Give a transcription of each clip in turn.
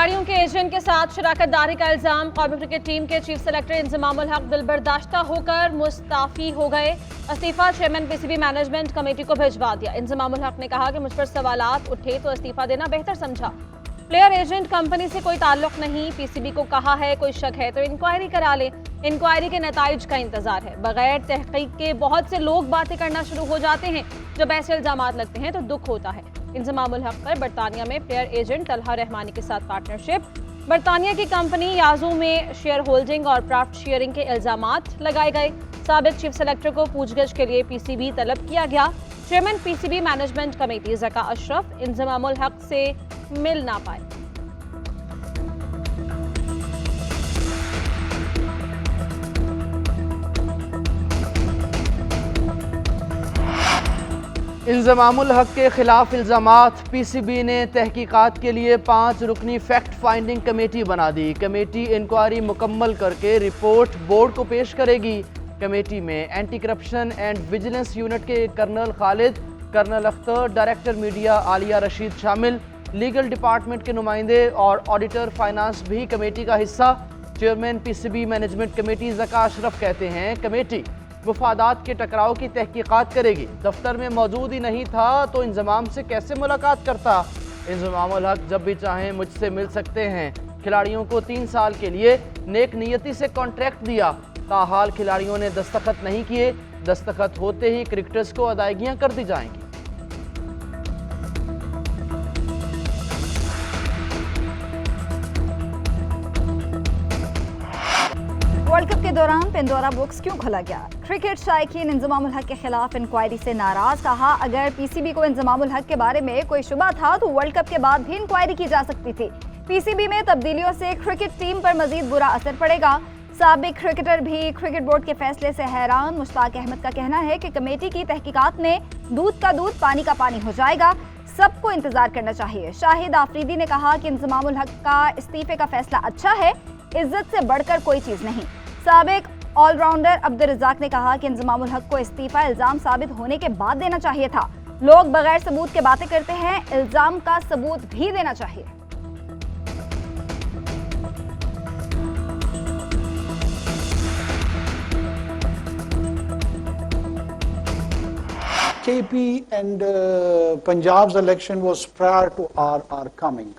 खिलाड़ियों के एजेंट के साथ शराकतदारी का इल्जाम। कौमी क्रिकेट टीम के चीफ सेलेक्टर इंजमामुल हक दिलबर्दाश्ता होकर मुस्ताफी हो गए। इस्तीफा चेयरमैन पीसीबी मैनेजमेंट कमेटी को भिजवा दिया। इंजमामुल हक ने कहा कि मुझ पर सवालात उठे तो इस्तीफा देना बेहतर समझा। प्लेयर एजेंट कंपनी से कोई ताल्लुक नहीं। पीसीबी को कहा है कोई शक है तो इंक्वायरी करा ले। इंक्वायरी के नताइज का इंतजार है। बगैर तहकीक के बहुत से लोग बातें करना शुरू हो जाते हैं। जब ऐसे इल्जामात लगते हैं तो दुख होता है। इंजमामुल हक पर बरतानिया में प्लेयर एजेंट तलहा रहमानी के साथ पार्टनरशिप, बरतानिया की कंपनी याजू में शेयर होल्डिंग और प्रॉफिट शेयरिंग के इल्जामात लगाए गए। साबिक चीफ सेलेक्टर को पूछगछ के लिए पीसीबी तलब किया गया। Chairman PCB management committee Zaka Ashraf Inzamam-ul हक से मिल ना पाए। इंजमामुल हक के खिलाफ इल्जामात। पीसीबी ने तहकीकात के लिए 5 रुकनी फैक्ट फाइंडिंग कमेटी बना दी। कमेटी इंक्वायरी मुकम्मल करके रिपोर्ट बोर्ड को पेश करेगी। कमेटी में anti corruption and vigilance unit के colonel Khalid, colonel Akhtar, director media Aaliya Rashid शामिल, लीगल डिपार्टमेंट के नुमाइंदे और ऑडिटर फाइनेंस भी कमेटी का हिस्सा। Chairman PCB management committee Zaka Ashraf कहते हैं कमेटी मुफादात के टकराव की तहकीकात करेगी। दफ्तर में मौजूद ही नहीं था तो इंजमाम से कैसे मुलाकात करता। इंजमामुल हक जब भी चाहें मुझसे मिल सकते हैं। खिलाड़ियों को 3 साल के लिए नेक नियति से कॉन्ट्रैक्ट दिया, ताहाल खिलाड़ियों ने दस्तखत नहीं किए। दस्तखत होते ही क्रिकेटर्स को अदायगियां कर दी जाएंगी। वर्ल्ड कप के दौरान पेंडोरा बॉक्स क्यों खोला गया? क्रिकेट शायकीन इंजमामुल हक के खिलाफ इंक्वायरी से नाराज। कहा अगर पीसीबी को इंजमामुल हक के बारे में कोई शुबा था तो वर्ल्ड कप के बाद भी इंक्वायरी की जा सकती थी। पीसीबी में तब्दीलियों से क्रिकेट टीम पर मजीद बुरा असर पड़ेगा। साबिक क्रिकेटर भी क्रिकेट बोर्ड के फैसले से हैरान। मुश्ताक अहमद का कहना है कि कमेटी की तहकीकात में दूध का दूध पानी का पानी हो जाएगा। सबको इंतजार करना चाहिए। शाहिद आफरीदी ने कहा कि इंजमामुल हक का इस्तीफे का फैसला अच्छा है, इज्जत से बढ़कर कोई चीज नहीं। साबिक ऑलराउंडर अब्दुल रज़ाक ने कहा कि इंजमामुल हक को इस्तीफा इल्जाम साबित होने के बाद देना चाहिए था। लोग बगैर सबूत के बातें करते हैं, इल्जाम का सबूत भी देना चाहिए। KP and Punjab's election was prior to our coming,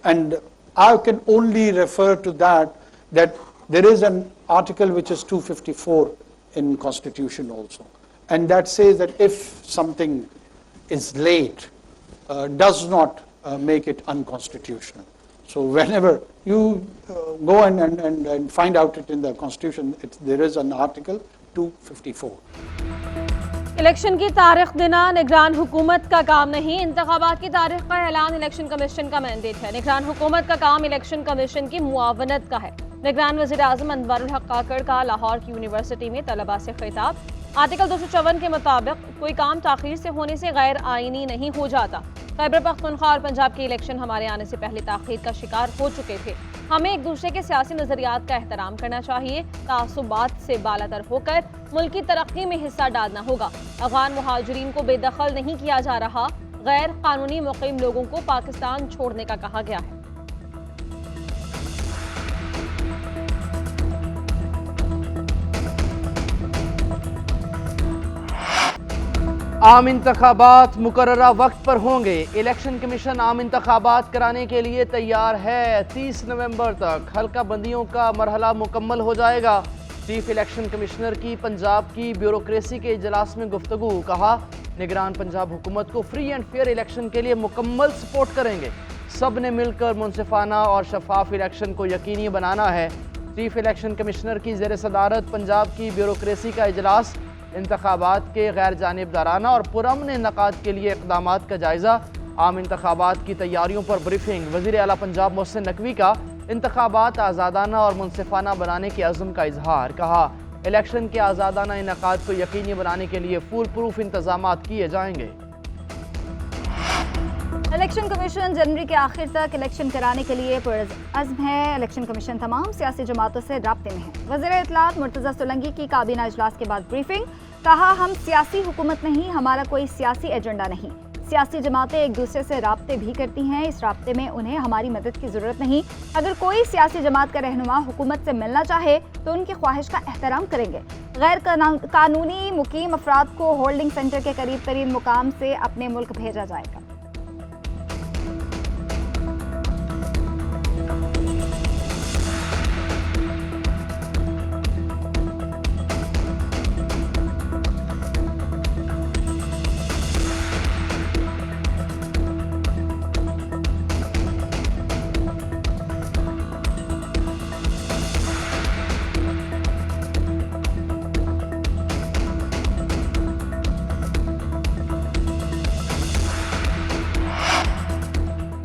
and I can only refer to that there is an article which is 254 in Constitution also, and that says that if something is late, does not make it unconstitutional. So whenever you go and find out it in the Constitution, there is an article 254. Election की तारीख देना निगरान हुकूमत का काम नहीं। इंतखाबात की तारीख का ऐलान इलेक्शन कमीशन का मैंडेट है। निगरान हुकूमत का काम इलेक्शन कमीशन की मुआवनत का है। निगरान वज़ीर आज़म अनवरुल हक काकड़ का लाहौर की यूनिवर्सिटी में तलबा से खिताब। आर्टिकल 254 के मुताबिक कोई काम ताख़ीर से होने से गैर आइनी नहीं हो जाता। खैबर पख्तूनख्वा और पंजाब के इलेक्शन हमारे आने से पहले ताख़ीर का शिकार हो चुके थे। हमें एक दूसरे के सियासी नज़रियात का एहतराम करना चाहिए। तासुबात से बालातर होकर मुल्क की तरक्की में हिस्सा डालना होगा। अफ़गान मुहाजिरीन को बेदखल नहीं किया जा रहा। गैर कानूनी मुक़ीम लोगों को पाकिस्तान छोड़ने का कहा गया है। आम इंतखाबात मुकर्ररा वक्त पर होंगे। इलेक्शन कमीशन आम इंतखाबात कराने के लिए तैयार है। 30 नवंबर तक हल्का बंदियों का मरहला मुकम्मल हो जाएगा। चीफ इलेक्शन कमिश्नर की पंजाब की ब्यूरोक्रेसी के इजलास में गुफ्तगू। कहा निगरान पंजाब हुकूमत को फ्री एंड फेयर इलेक्शन के लिए मुकम्मल सपोर्ट करेंगे। सब ने मिलकर मुनसिफाना और शफाफ इलेक्शन को यकीनी बनाना है। चीफ इलेक्शन कमिश्नर की ज़ेर सदारत पंजाब की ब्यूरोक्रेसी का इजलास। इंतखाबात के गैर जानिबदाराना और पुरअमन इनकाद के लिए इक़दामात का जायज़ा। आम इंतखाबात की तैयारियों पर ब्रीफिंग। वज़ीर आला पंजाब मोहसिन नकवी का इंतखाबात आज़ादाना और मुनसिफाना बनाने के अज़्म का इजहार। कहा इलेक्शन के आज़ादाना इनकाद को यकीनी बनाने के लिए फुल प्रूफ इंतजामात किए जाएंगे। इलेक्शन कमीशन जनवरी के आखिर तक इलेक्शन कराने के लिए पुरअज़्म है। इलेक्शन कमीशन तमाम सियासी जमातों से राब्ते में है। वज़ीर इत्तलात मुर्तज़ा सोलंकी की काबीना इजलास के बाद ब्रीफिंग। कहा हम सियासी हुकूमत नहीं, हमारा कोई सियासी एजेंडा नहीं। सियासी जमातें एक दूसरे से राब्ते भी करती हैं, इस राब्ते में उन्हें हमारी मदद की ज़रूरत नहीं। अगर कोई सियासी जमात का रहनुमा हुकूमत से मिलना चाहे तो उनकी ख्वाहिश का एहतराम करेंगे। गैर कानूनी मुकीम अफराद को होल्डिंग सेंटर के करीब तरीन मुकाम से अपने मुल्क भेजा जाएगा।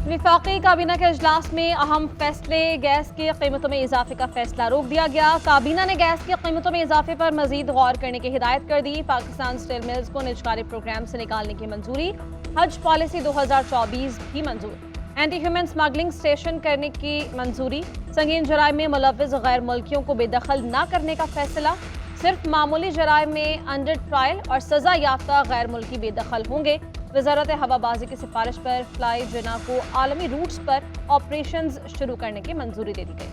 वफाकी काबीना के इजलास में अहम फैसले, गैस की कीमतों में इजाफे का फैसला रोक दिया गया। काबीना ने गैस की कीमतों में इजाफे पर मजीद गौर करने की हिदायत कर दी। पाकिस्तान स्टील मिल्स को निजकारी प्रोग्राम से निकालने की मंजूरी। हज पॉलिसी 2024 भी मंजूर। एंटी ह्यूमन स्मगलिंग स्टेशन करने की मंजूरी। संगीन जराइम में मुलव्विस गैर मुल्कियों को बेदखल न करने का फैसला। सिर्फ मामूली जराइम में अंडर ट्रायल और सजा याफ्ता गैर मुल्की बेदखल होंगे। वजारत हवाबाजी की सिफारिश पर फ्लाई जिना को आलमी रूट्स पर ऑपरेशंस शुरू करने की मंजूरी दे दी गई।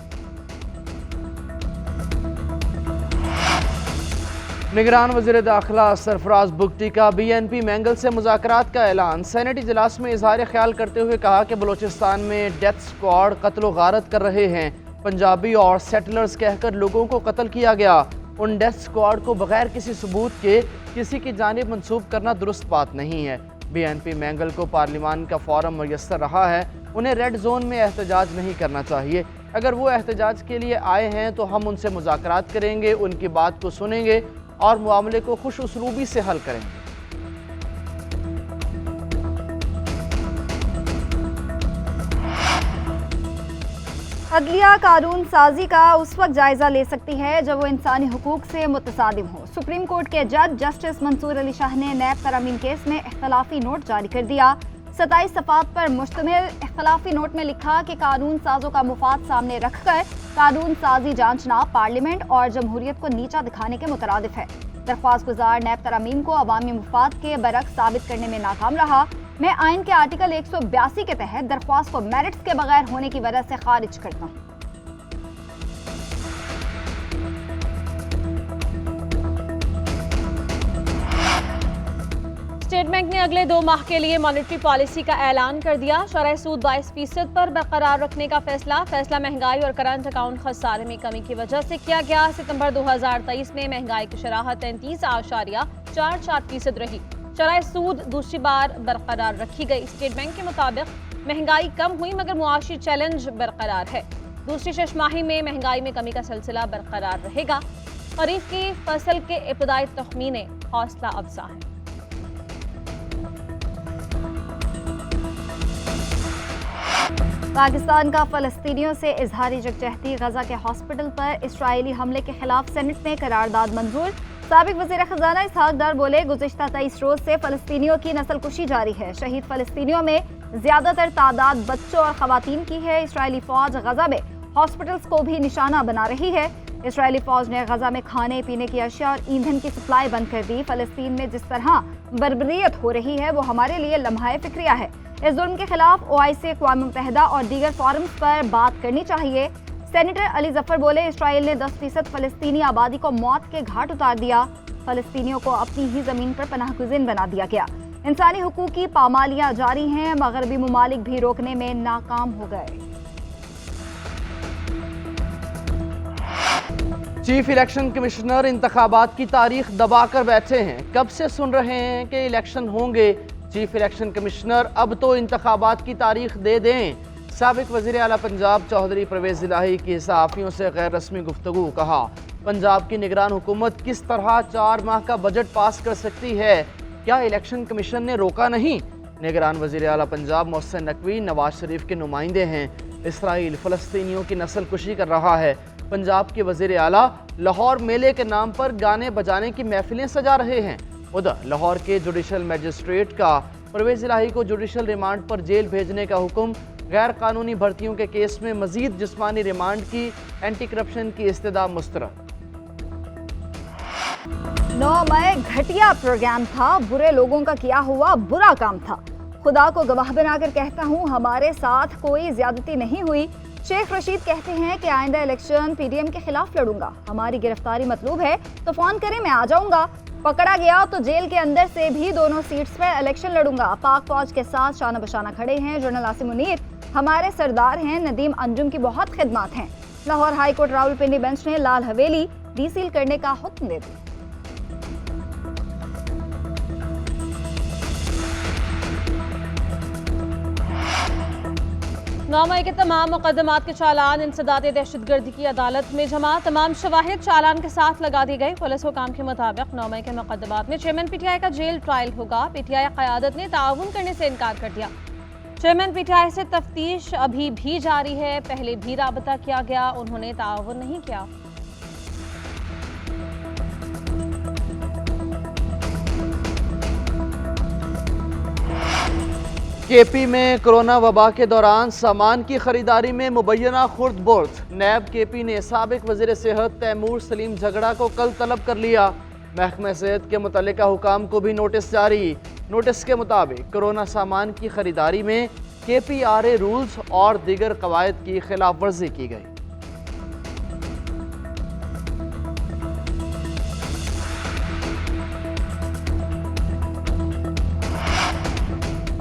निगरान वज़ीर दाखिला सरफराज बुगटी का BNP मैंगल से मुज़ाकरात का ऐलान। सेनेट इजलास में इजहार ख्याल करते हुए कहा कि बलूचिस्तान में डेथ स्क्वाड कत्ल गारत कर रहे हैं। पंजाबी और सेटलर्स कहकर लोगों को कत्ल किया गया। उन डेथ स्क्वाड को बगैर किसी सबूत के किसी की जानिब मंसूब करना दुरुस्त बात नहीं है। BNP मैंगल को पार्लिमान का फोरम मुयस्सर रहा है, उन्हें रेड जोन में एहतजाज नहीं करना चाहिए। अगर वो एहतजाज के लिए आए हैं तो हम उनसे मुज़ाकरात करेंगे, उनकी बात को सुनेंगे और मामले को खुश उसलूबी से हल करेंगे। अदलिया कानून साजी का उस वक्त जायजा ले सकती है जब वो इंसानी हुकूक से मुतसादिम हो। सुप्रीम कोर्ट के जज जस्टिस मंसूर अली शाह ने नैब तरमीम केस में इख्तलाफी नोट जारी कर दिया। 27 सफ़ात पर मुश्तमिल इख्तलाफी नोट में लिखा कि कानून साजों का मुफाद सामने रखकर कानून साजी जांचना पार्लियामेंट और जमहूरियत को नीचा दिखाने के मुतरादिफ है। दरख्वास्त गुजार नैब तरमीम को अवामी मुफाद के बरक्स साबित करने में नाकाम रहा। मैं आइन के आर्टिकल 182 के तहत दरख्वास्त को मेरिट्स के बगैर होने की वजह से खारिज करता हूँ। स्टेट बैंक ने अगले 2 माह के लिए मॉनेटरी पॉलिसी का ऐलान कर दिया। शरह सूद 22% पर बरकरार रखने का फैसला महंगाई और करंट अकाउंट खसारे में कमी की वजह से किया गया। सितंबर 2023 में महंगाई की शरह 33.44% रही। शरह सूद दूसरी बार बरकरार रखी गई। स्टेट बैंक के मुताबिक महंगाई कम हुई मगर मुआशी चैलेंज बरकरार है। दूसरी छमाही में महंगाई में कमी का सिलसिला बरकरार रहेगा। खरीफ की फसल के इब्तदाई तखमीने हौसला अफजा हैं। पाकिस्तान का फ़लस्तीनियों से इजहारी यकजहती। गजा के हॉस्पिटल पर इसराइली हमले के खिलाफ सेनेट में करारदाद मंजूर। साबिक वज़ीर ख़ज़ाना इसहाक डार बोले, गुज़िश्ता 23 रोज़ से फ़लस्तीनियों की नस्लकुशी जारी है। शहीद फ़लस्तीनियों में ज़्यादातर तादाद बच्चों और ख़वातीन की है। इसराइली फ़ौज गजा में हॉस्पिटल्स को भी निशाना बना रही है। इसराइली फ़ौज ने गजा में खाने पीने की अशिया और ईंधन की सप्लाई बंद कर दी। फ़लस्तीन में जिस तरह बर्बरियत हो रही है वो हमारे लिए लम्हा फ़िक्रिया है। इस जुल्म के खिलाफ OIC, अक़वाम मुत्तहिदा और दीगर फोरम्स पर बात करनी चाहिए। सेनेटर अली जफर बोले, इसराइल ने 10% फ़लस्तीनी आबादी को मौत के घाट उतार दिया। फ़लस्तीनियों को अपनी ही ज़मीन पर पनाहगुज़ीन बना दिया गया। इंसानी हुकूक की पामालियाँ जारी हैं। मगरबी ममालिक भी रोकने में नाकाम हो गए। चीफ इलेक्शन कमिश्नर इंतखाबात की तारीख दबाकर बैठे हैं। कब से सुन रहे हैं कि इलेक्शन होंगे। चीफ इलेक्शन कमिश्नर अब तो इंतखाबात की तारीख दे दें। साबिक वज़ीर आला पंजाब चौधरी परवेज़ इलाही की सहाफ़ियों से गैर रस्मी गुफ्तगू। कहा, पंजाब की निगरान हुकूमत किस तरह 4 माह का बजट पास कर सकती है, क्या इलेक्शन कमीशन ने रोका नहीं। निगरान वज़ीर आला पंजाब मोहसिन नकवी नवाज शरीफ के नुमाइंदे हैं। इसराइल फ़लस्तीनियों की नस्ल कुशी कर रहा है। पंजाब के वज़ीर आला लाहौर मेले के नाम पर गाने बजाने की महफिलें सजा रहे हैं। उधर लाहौर के जुडिशल मजिस्ट्रेट का परवेज़ इलाही को जुडिशल रिमांड पर जेल भेजने का हुक्म। गैर कानूनी भर्तियों के केस में मजीद जिस्मानी रिमांड की एंटी करप्शन की इस्तदा मुस्तरद। 9 मई घटिया प्रोग्राम था। बुरे लोगों का किया हुआ बुरा काम था। खुदा को गवाह बनाकर कहता हूँ, हमारे साथ कोई ज्यादती नहीं हुई। शेख रशीद कहते हैं कि आइंदा इलेक्शन पीडीएम के खिलाफ लड़ूंगा। हमारी गिरफ्तारी मतलूब है तो फोन करें, मैं आ जाऊंगा। पकड़ा गया तो जेल के अंदर से भी दोनों सीट्स पर इलेक्शन लड़ूंगा। पाक फौज के साथ शाना बशाना खड़े हैं जनरल आसिम मुनीर, हमारे सरदार हैं। नदीम अंजुम की बहुत खिदमत हैं। लाहौर हाईकोर्ट रावलपिंडी बेंच ने लाल हवेली डीसील करने का हुक्म दे दिया। 9 मई के तमाम मुकदमात के चालान इंसदाद दहशतगर्दी की अदालत में जमा। तमाम शवाहिद चालान के साथ लगा दी गई। पुलिस हुकाम के मुताबिक 9 मई के मुकदमात में चेयरमैन पीटीआई का जेल ट्रायल होगा। पीटीआई क़यादत ने ताउन करने से इनकार कर दिया। चेयरमैन पीटीआई से तफ्तीश अभी भी जारी है। पहले भी राबता किया गया, उन्होंने ताउन नहीं किया। केपी में कोरोना वबा के दौरान सामान की खरीदारी में मुबैना खुर्द बुर्द। नैब केपी ने साबिक वज़ीर सेहत तैमूर सलीम झगड़ा को कल तलब कर लिया। महकमा सेहत के मुतल्लिका हुकाम को भी नोटिस जारी। नोटिस के मुताबिक कोरोना सामान की खरीदारी में KPRA रूल्स और दीगर कवायद की खिलाफ वर्जी की गई।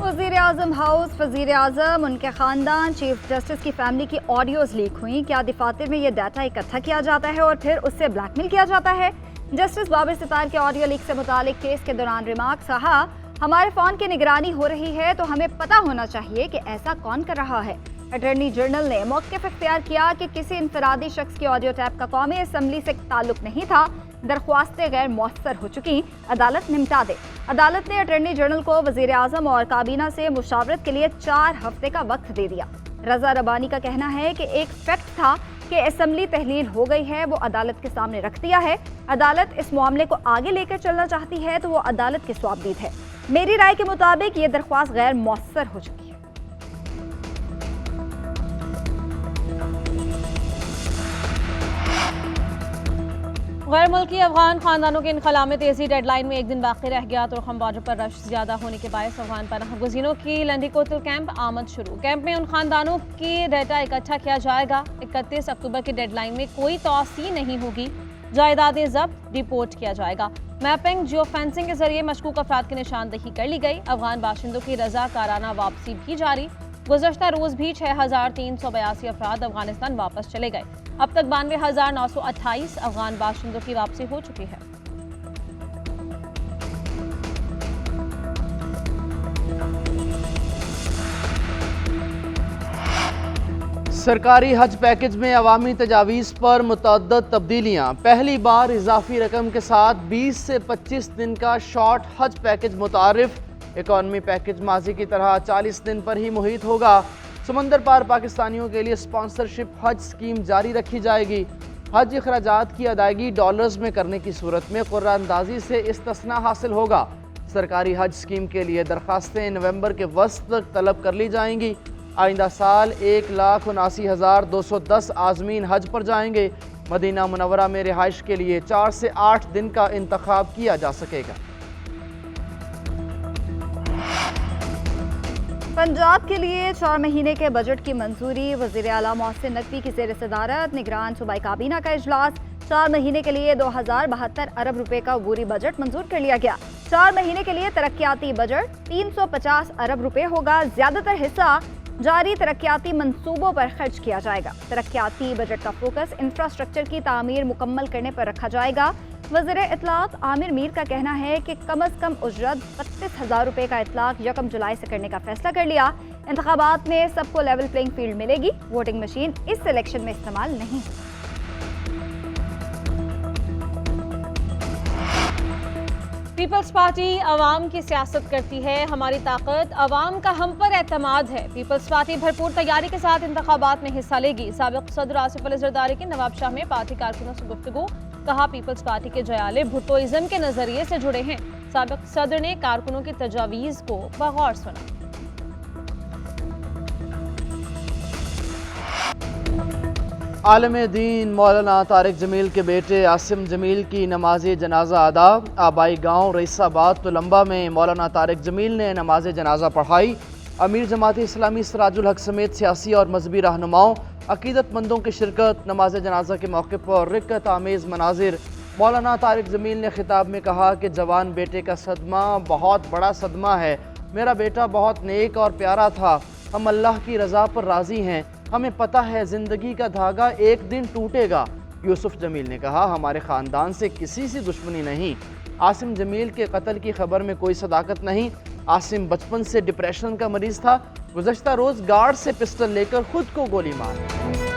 वज़ीर आज़म हाउस, वज़ीर आज़म, उनके ख़ानदान, चीफ जस्टिस की फैमिली की ऑडियोज़ लीक हुई। क्या दफातर में ये डाटा इकट्ठा किया जाता है और फिर उससे ब्लैकमेल किया जाता है? जस्टिस बाबर सितार के ऑडियो लीक से मुतालिक केस के दौरान रिमार्क कहा, हमारे फ़ोन की निगरानी हो रही है तो हमें पता होना चाहिए कि ऐसा कौन कर रहा है। अटॉर्नी जनरल ने मौक़िफ़ इख्तियार किया कि किसी इनफरादी शख्स की ऑडियो टैप का कौमी असम्बली से ताल्लुक़ नहीं था। दरख्वास्तें गैर मौसर हो चुकी, अदालत निपटा दे। अदालत ने अटॉर्नी जनरल को वज़ीर आज़म और काबीना से मुशावरत के लिए 4 हफ्ते का वक्त दे दिया। रज़ा रबानी का कहना है कि एक फैक्ट था कि असम्बली तहलील हो गई है, वो अदालत के सामने रख दिया है। अदालत इस मामले को आगे लेकर चलना चाहती है तो वो अदालत की स्वाबदीद है। मेरी राय के मुताबिक ये दरख्वास्त गैर मौसर हो चुकी है। गैर मुल्की अफगान खानदानों के इनखला में तेजी। डेडलाइन में एक दिन बाकी रह गया। तुर्खम बॉर्डर पर रश ज्यादा होने के बायस अफगान पनाह गुज़ीरों की लंडी कोतल कैंप आमद शुरू। कैंप में उन खानदानों की डाटा इकट्ठा किया जाएगा। 31 अक्टूबर की डेडलाइन में कोई तोसी नहीं होगी। जायदादें जब्त रिपोर्ट किया जाएगा। मैपिंग, जियो फेंसिंग के जरिए मशकूक अफराद की निशानदही कर ली गई। अफगान बाशिंदों की रजाकाराना वापसी भी जारी। गुज़श्ता रोज़ भी 6382 अफराद अफगानिस्तान वापस चले गए। अब तक 92,928 अफगान बाशिंदों की वापसी हो चुकी है। सरकारी हज पैकेज में अवामी तजावीज़ पर मुतअद्दद तब्दीलियाँ। पहली बार इजाफी रकम के साथ 20 से 25 दिन का शॉर्ट हज पैकेज मुतारिफ। इकॉनमी पैकेज माजी की तरह 40 दिन पर ही मुहित होगा। समंदर पार पाकिस्तानियों के लिए स्पॉन्सरशिप हज स्कीम जारी रखी जाएगी। हज अखराजात की अदायगी डॉलर्स में करने की सूरत में कुर्रानंदाजी से इस्तिस्ना हासिल होगा। सरकारी हज स्कीम के लिए दरखास्तें नवंबर के वस्त तक तलब कर ली जाएंगी। आइंदा साल 1,79,210 आज़मीन हज पर जाएंगे। मदीना मुनव्वरा में रिहाइश के लिए 4 से 8 दिन का इंतखाब किया जा सकेगा। पंजाब के लिए 4 महीने के बजट की मंजूरी। वज़ीर आला मोहसिन नकवी की ज़ेर सदारत निगरान सूबाई काबीना का इजलास। 4 महीने के लिए 2072 अरब रुपए का अबूरी बजट मंजूर कर लिया गया। 4 महीने के लिए तरक्याती बजट 350 अरब रुपए होगा। ज्यादातर हिस्सा जारी तरक्याती मंसूबों पर खर्च किया जाएगा। तरक्याती बजट का फोकस इंफ्रास्ट्रक्चर की तामीर मुकम्मल करने पर रखा जाएगा। वज़ीर इत्तलात आमिर मीर का कहना है कि कम अज़ कम उजरत 32,000 रुपए का इतलाक 1 जुलाई से करने का फैसला कर लिया। इंतखाबात में सबको लेवल प्लेइंग फील्ड मिलेगी। वोटिंग मशीन इस इलेक्शन में इस्तेमाल नहीं। पीपल्स पार्टी अवाम की सियासत करती है। हमारी ताकत अवाम का हम पर एतमाद है। पीपल्स पार्टी भरपूर तैयारी के साथ इंतखाबात में हिस्सा लेगी। साबिक सदर आसिफ अली जरदारी की नवाबशाह में पार्टी कारकुनों से गुफ्तगू। कहा, पीपल्स पार्टी के जयाले भुट्टोइज्म के नजरिए से जुड़े हैं। साबिक सदर ने कारकुनों की तजावीज़ को बगौर सुना। आलम दीन मौलाना तारिक जमील के बेटे आसिम जमील की नमाज जनाजा अदा। आबाई गांव रईसाबाद तुलंबा में मौलाना तारिक जमील ने नमाज जनाजा पढ़ाई। अमीर जमात इस्लामी सिराजुल हक समेत सियासी और मजहबी रहनुमाओं अकीदतमंदों की शिरकत। नमाज जनाजा के मौके पर रिक्कत आमेज़ मनाजिर। मौलाना तारिक जमील ने खिताब में कहा कि जवान बेटे का सदमा बहुत बड़ा सदमा है। मेरा बेटा बहुत नेक और प्यारा था। हम अल्लाह की रज़ा पर राज़ी हैं। हमें पता है ज़िंदगी का धागा एक दिन टूटेगा। यूसुफ जमील ने कहा, हमारे ख़ानदान से किसी से दुश्मनी नहीं। आसिम जमील के कत्ल की खबर में कोई सदाकत नहीं। आसिम बचपन से डिप्रेशन का मरीज़ था। गुज़श्ता रोज़ गार्ड से पिस्टल लेकर खुद को गोली मार